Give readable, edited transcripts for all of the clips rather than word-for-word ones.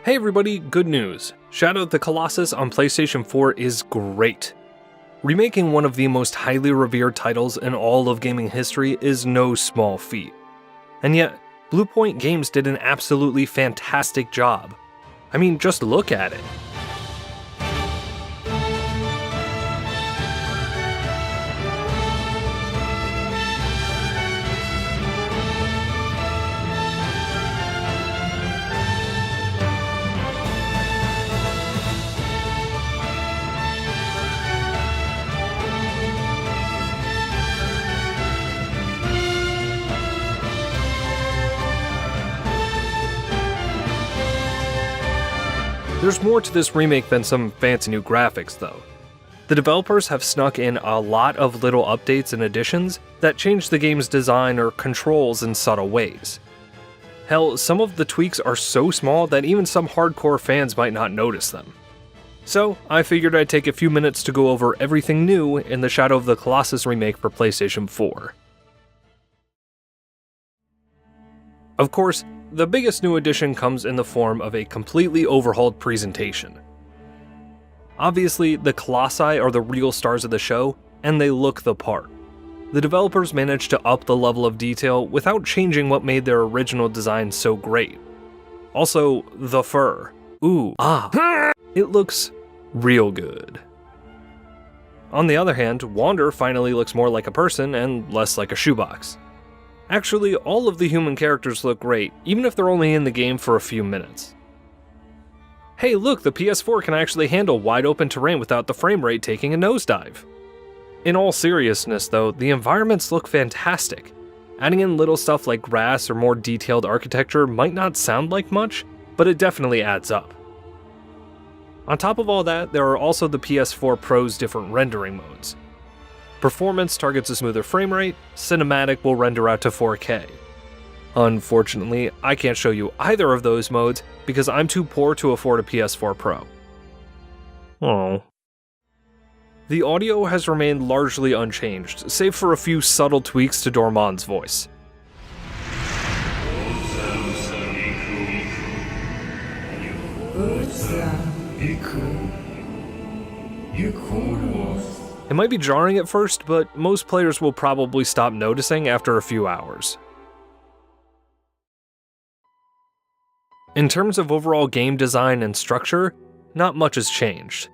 Hey everybody, good news. Shadow of the Colossus on PlayStation 4 is great. Remaking one of the most highly revered titles in all of gaming history is no small feat. And yet, Bluepoint Games did an absolutely fantastic job. I mean, just look at it. There's more to this remake than some fancy new graphics, though. The developers have snuck in a lot of little updates and additions that change the game's design or controls in subtle ways. Hell, some of the tweaks are so small that even some hardcore fans might not notice them. So, I figured I'd take a few minutes to go over everything new in the Shadow of the Colossus remake for PlayStation 4. Of course, the biggest new addition comes in the form of a completely overhauled presentation. Obviously, the Colossi are the real stars of the show, and they look the part. The developers managed to up the level of detail without changing what made their original design so great. Also, the fur. It looks real good. On the other hand, Wander finally looks more like a person and less like a shoebox. Actually, all of the human characters look great, even if they're only in the game for a few minutes. Hey look, the PS4 can actually handle wide open terrain without the frame rate taking a nosedive. In all seriousness though, the environments look fantastic. Adding in little stuff like grass or more detailed architecture might not sound like much, but it definitely adds up. On top of all that, there are also the PS4 Pro's different rendering modes. Performance targets a smoother frame rate, cinematic will render out to 4K. Unfortunately, I can't show you either of those modes because I'm too poor to afford a PS4 Pro. Oh. The audio has remained largely unchanged, save for a few subtle tweaks to Dormon's voice. It might be jarring at first, but most players will probably stop noticing after a few hours. In terms of overall game design and structure, not much has changed.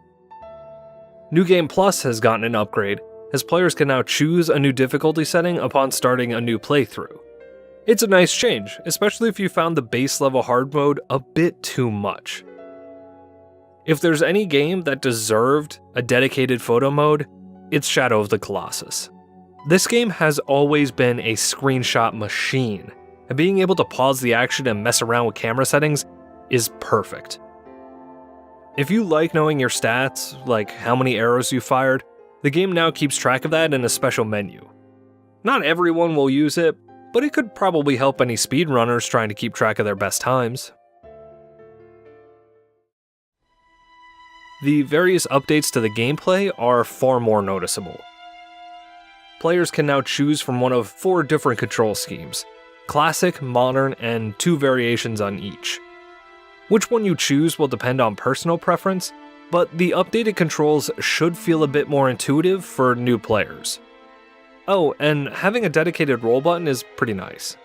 New Game Plus has gotten an upgrade, as players can now choose a new difficulty setting upon starting a new playthrough. It's a nice change, especially if you found the base level hard mode a bit too much. If there's any game that deserved a dedicated photo mode, it's Shadow of the Colossus. This game has always been a screenshot machine, and being able to pause the action and mess around with camera settings is perfect. If you like knowing your stats, like how many arrows you fired, the game now keeps track of that in a special menu. Not everyone will use it, but it could probably help any speedrunners trying to keep track of their best times. The various updates to the gameplay are far more noticeable. Players can now choose from one of 4 different control schemes: classic, modern, and 2 variations on each. Which one you choose will depend on personal preference, but the updated controls should feel a bit more intuitive for new players. Oh, and having a dedicated roll button is pretty nice.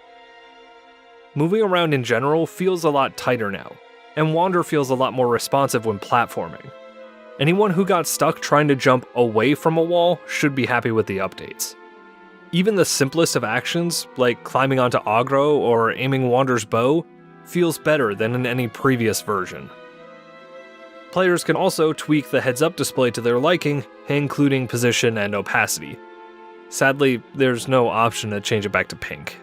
Moving around in general feels a lot tighter now, and Wander feels a lot more responsive when platforming. Anyone who got stuck trying to jump away from a wall should be happy with the updates. Even the simplest of actions, like climbing onto Agro or aiming Wander's bow, feels better than in any previous version. Players can also tweak the heads-up display to their liking, including position and opacity. Sadly, there's no option to change it back to pink.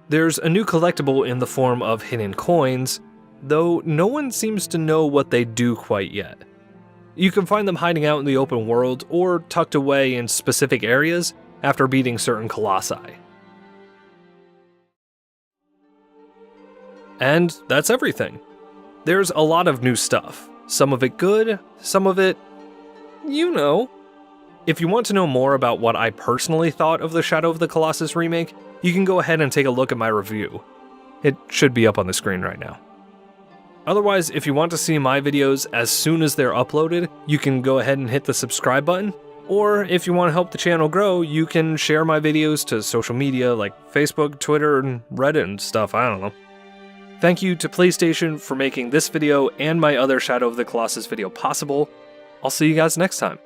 There's a new collectible in the form of hidden coins, though no one seems to know what they do quite yet. You can find them hiding out in the open world or tucked away in specific areas after beating certain colossi. And that's everything. There's a lot of new stuff, some of it good, some of it, you know. If you want to know more about what I personally thought of the Shadow of the Colossus remake, you can go ahead and take a look at my review. It should be up on the screen right now. Otherwise, if you want to see my videos as soon as they're uploaded, you can go ahead and hit the subscribe button. Or if you want to help the channel grow, you can share my videos to social media like Facebook, Twitter, and Reddit and stuff, I don't know. Thank you to PlayStation for making this video and my other Shadow of the Colossus video possible. I'll see you guys next time.